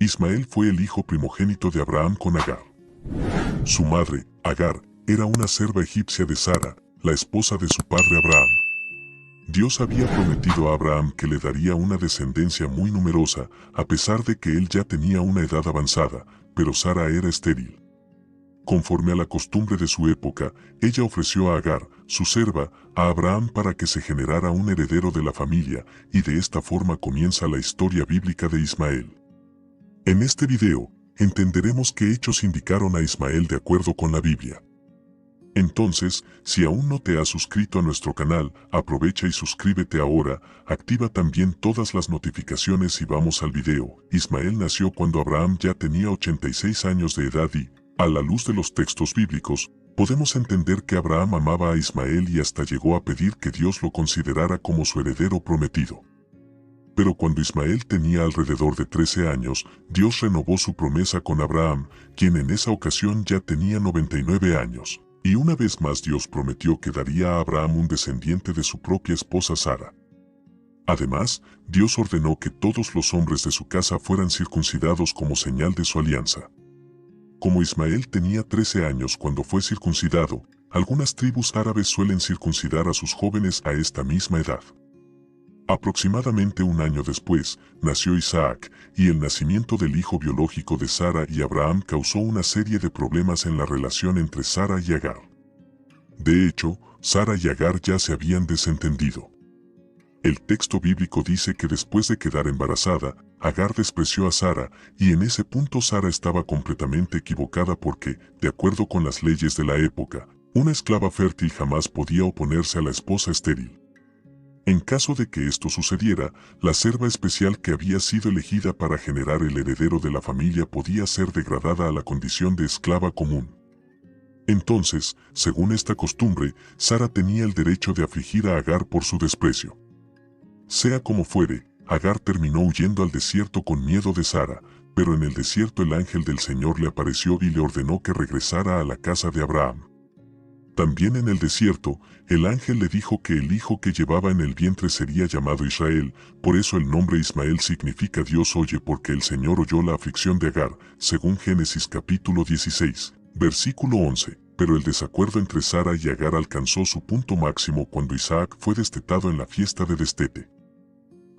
Ismael fue el hijo primogénito de Abraham con Agar. Su madre, Agar, era una serva egipcia de Sara, la esposa de su padre Abraham. Dios había prometido a Abraham que le daría una descendencia muy numerosa, a pesar de que él ya tenía una edad avanzada, pero Sara era estéril. Conforme a la costumbre de su época, ella ofreció a Agar, su serva, a Abraham para que se generara un heredero de la familia, y de esta forma comienza la historia bíblica de Ismael. En este video, entenderemos qué hechos indicaron a Ismael de acuerdo con la Biblia. Entonces, si aún no te has suscrito a nuestro canal, aprovecha y suscríbete ahora, activa también todas las notificaciones y vamos al video. Ismael nació cuando Abraham ya tenía 86 años de edad y, a la luz de los textos bíblicos, podemos entender que Abraham amaba a Ismael y hasta llegó a pedir que Dios lo considerara como su heredero prometido. Pero cuando Ismael tenía alrededor de 13 años, Dios renovó su promesa con Abraham, quien en esa ocasión ya tenía 99 años. Y una vez más Dios prometió que daría a Abraham un descendiente de su propia esposa Sara. Además, Dios ordenó que todos los hombres de su casa fueran circuncidados como señal de su alianza. Como Ismael tenía 13 años cuando fue circuncidado, algunas tribus árabes suelen circuncidar a sus jóvenes a esta misma edad. Aproximadamente un año después, nació Isaac, y el nacimiento del hijo biológico de Sara y Abraham causó una serie de problemas en la relación entre Sara y Agar. De hecho, Sara y Agar ya se habían desentendido. El texto bíblico dice que después de quedar embarazada, Agar despreció a Sara, y en ese punto Sara estaba completamente equivocada porque, de acuerdo con las leyes de la época, una esclava fértil jamás podía oponerse a la esposa estéril. En caso de que esto sucediera, la serva especial que había sido elegida para generar el heredero de la familia podía ser degradada a la condición de esclava común. Entonces, según esta costumbre, Sara tenía el derecho de afligir a Agar por su desprecio. Sea como fuere, Agar terminó huyendo al desierto con miedo de Sara, pero en el desierto el ángel del Señor le apareció y le ordenó que regresara a la casa de Abraham. También en el desierto, el ángel le dijo que el hijo que llevaba en el vientre sería llamado Israel, por eso el nombre Ismael significa Dios oye porque el Señor oyó la aflicción de Agar, según Génesis capítulo 16, versículo 11. Pero el desacuerdo entre Sara y Agar alcanzó su punto máximo cuando Isaac fue destetado en la fiesta de destete.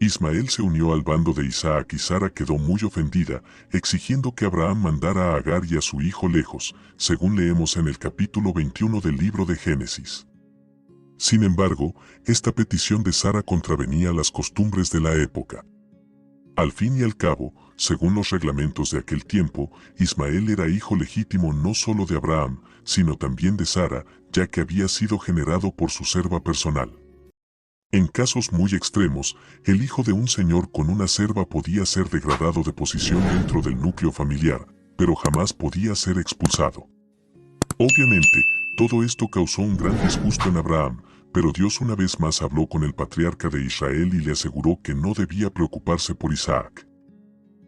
Ismael se unió al bando de Isaac y Sara quedó muy ofendida, exigiendo que Abraham mandara a Agar y a su hijo lejos, según leemos en el capítulo 21 del libro de Génesis. Sin embargo, esta petición de Sara contravenía las costumbres de la época. Al fin y al cabo, según los reglamentos de aquel tiempo, Ismael era hijo legítimo no solo de Abraham, sino también de Sara, ya que había sido generado por su serva personal. En casos muy extremos, el hijo de un señor con una serva podía ser degradado de posición dentro del núcleo familiar, pero jamás podía ser expulsado. Obviamente, todo esto causó un gran disgusto en Abraham, pero Dios una vez más habló con el patriarca de Israel y le aseguró que no debía preocuparse por Isaac.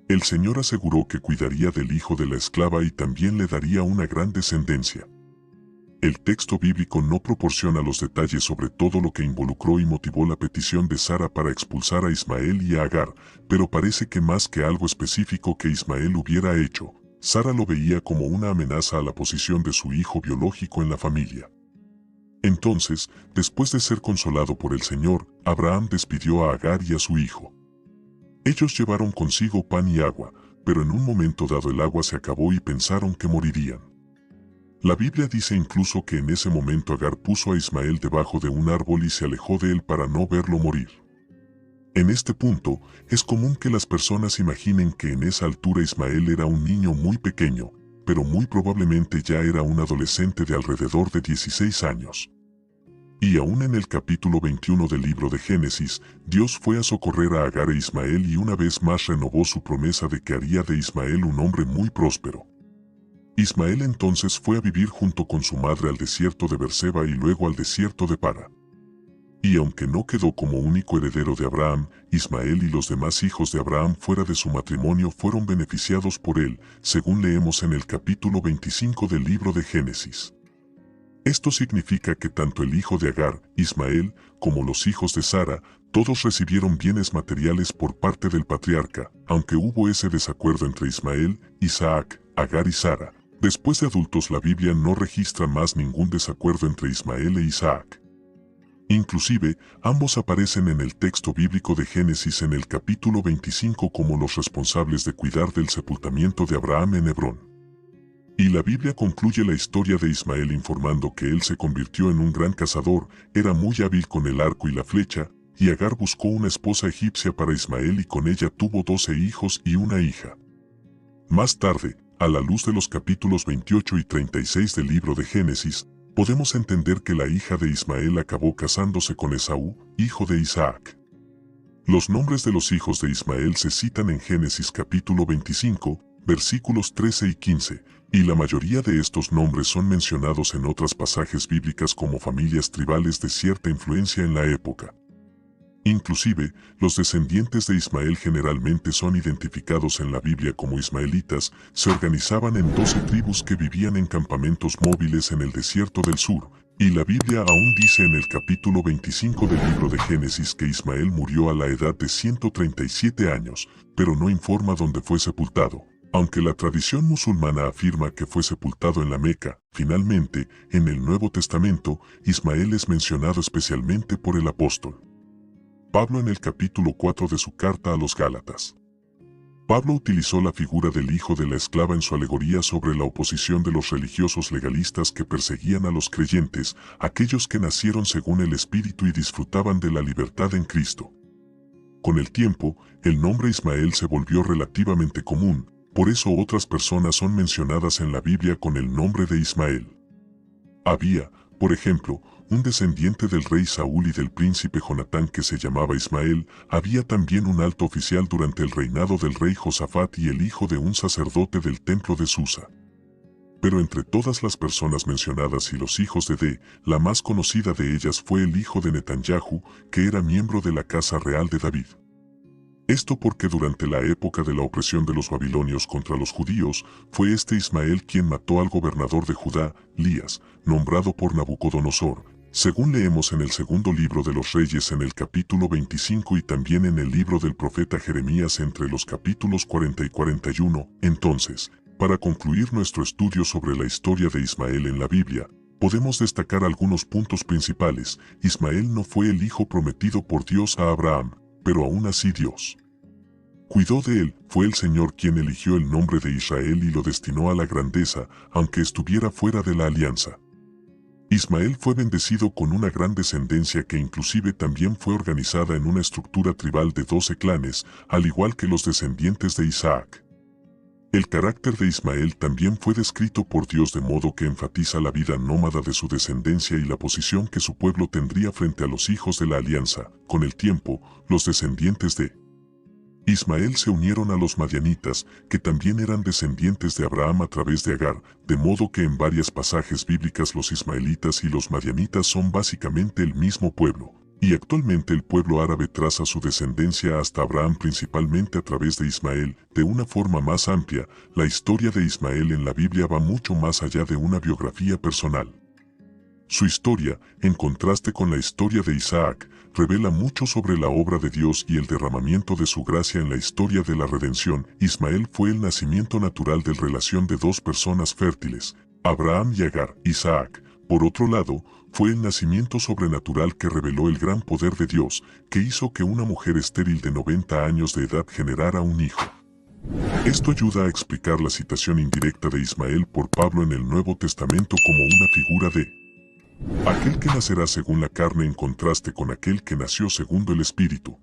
El Señor aseguró que cuidaría del hijo de la esclava y también le daría una gran descendencia. El texto bíblico no proporciona los detalles sobre todo lo que involucró y motivó la petición de Sara para expulsar a Ismael y a Agar, pero parece que más que algo específico que Ismael hubiera hecho, Sara lo veía como una amenaza a la posición de su hijo biológico en la familia. Entonces, después de ser consolado por el Señor, Abraham despidió a Agar y a su hijo. Ellos llevaron consigo pan y agua, pero en un momento dado el agua se acabó y pensaron que morirían. La Biblia dice incluso que en ese momento Agar puso a Ismael debajo de un árbol y se alejó de él para no verlo morir. En este punto, es común que las personas imaginen que en esa altura Ismael era un niño muy pequeño, pero muy probablemente ya era un adolescente de alrededor de 16 años. Y aún en el capítulo 21 del libro de Génesis, Dios fue a socorrer a Agar e Ismael y una vez más renovó su promesa de que haría de Ismael un hombre muy próspero. Ismael entonces fue a vivir junto con su madre al desierto de Berseba y luego al desierto de Para. Y aunque no quedó como único heredero de Abraham, Ismael y los demás hijos de Abraham fuera de su matrimonio fueron beneficiados por él, según leemos en el capítulo 25 del libro de Génesis. Esto significa que tanto el hijo de Agar, Ismael, como los hijos de Sara, todos recibieron bienes materiales por parte del patriarca, aunque hubo ese desacuerdo entre Ismael, Isaac, Agar y Sara. Después de adultos la Biblia no registra más ningún desacuerdo entre Ismael e Isaac. Inclusive, ambos aparecen en el texto bíblico de Génesis en el capítulo 25 como los responsables de cuidar del sepultamiento de Abraham en Hebrón. Y la Biblia concluye la historia de Ismael informando que él se convirtió en un gran cazador, era muy hábil con el arco y la flecha, y Agar buscó una esposa egipcia para Ismael y con ella tuvo 12 hijos y una hija. Más tarde, a la luz de los capítulos 28 y 36 del libro de Génesis, podemos entender que la hija de Ismael acabó casándose con Esaú, hijo de Isaac. Los nombres de los hijos de Ismael se citan en Génesis capítulo 25, versículos 13 y 15, y la mayoría de estos nombres son mencionados en otros pasajes bíblicos como familias tribales de cierta influencia en la época. Inclusive, los descendientes de Ismael generalmente son identificados en la Biblia como ismaelitas, se organizaban en 12 tribus que vivían en campamentos móviles en el desierto del sur, y la Biblia aún dice en el capítulo 25 del libro de Génesis que Ismael murió a la edad de 137 años, pero no informa dónde fue sepultado. Aunque la tradición musulmana afirma que fue sepultado en la Meca, finalmente, en el Nuevo Testamento, Ismael es mencionado especialmente por el apóstol Pablo en el capítulo 4 de su carta a los Gálatas. Pablo utilizó la figura del hijo de la esclava en su alegoría sobre la oposición de los religiosos legalistas que perseguían a los creyentes, aquellos que nacieron según el Espíritu y disfrutaban de la libertad en Cristo. Con el tiempo, el nombre Ismael se volvió relativamente común, por eso otras personas son mencionadas en la Biblia con el nombre de Ismael. Había, por ejemplo, un descendiente del rey Saúl y del príncipe Jonatán que se llamaba Ismael, había también un alto oficial durante el reinado del rey Josafat y el hijo de un sacerdote del templo de Susa. Pero entre todas las personas mencionadas y los hijos de De, la más conocida de ellas fue el hijo de Netanyahu, que era miembro de la casa real de David. Esto porque durante la época de la opresión de los babilonios contra los judíos, fue este Ismael quien mató al gobernador de Judá, Lías, nombrado por Nabucodonosor, según leemos en el segundo libro de los Reyes en el capítulo 25 y también en el libro del profeta Jeremías entre los capítulos 40 y 41. Entonces, para concluir nuestro estudio sobre la historia de Ismael en la Biblia, podemos destacar algunos puntos principales. Ismael no fue el hijo prometido por Dios a Abraham, pero aún así Dios cuidó de él, fue el Señor quien eligió el nombre de Israel y lo destinó a la grandeza, aunque estuviera fuera de la alianza. Ismael fue bendecido con una gran descendencia que inclusive también fue organizada en una estructura tribal de 12 clanes, al igual que los descendientes de Isaac. El carácter de Ismael también fue descrito por Dios de modo que enfatiza la vida nómada de su descendencia y la posición que su pueblo tendría frente a los hijos de la alianza. Con el tiempo, los descendientes de Ismael se unieron a los madianitas, que también eran descendientes de Abraham a través de Agar, de modo que en varios pasajes bíblicos los ismaelitas y los madianitas son básicamente el mismo pueblo, y actualmente el pueblo árabe traza su descendencia hasta Abraham principalmente a través de Ismael. De una forma más amplia, la historia de Ismael en la Biblia va mucho más allá de una biografía personal. Su historia, en contraste con la historia de Isaac, revela mucho sobre la obra de Dios y el derramamiento de su gracia en la historia de la redención. Ismael fue el nacimiento natural de la relación de dos personas fértiles, Abraham y Agar. Isaac, por otro lado, fue el nacimiento sobrenatural que reveló el gran poder de Dios, que hizo que una mujer estéril de 90 años de edad generara un hijo. Esto ayuda a explicar la citación indirecta de Ismael por Pablo en el Nuevo Testamento como una figura de aquel que nacerá según la carne en contraste con aquel que nació según el Espíritu.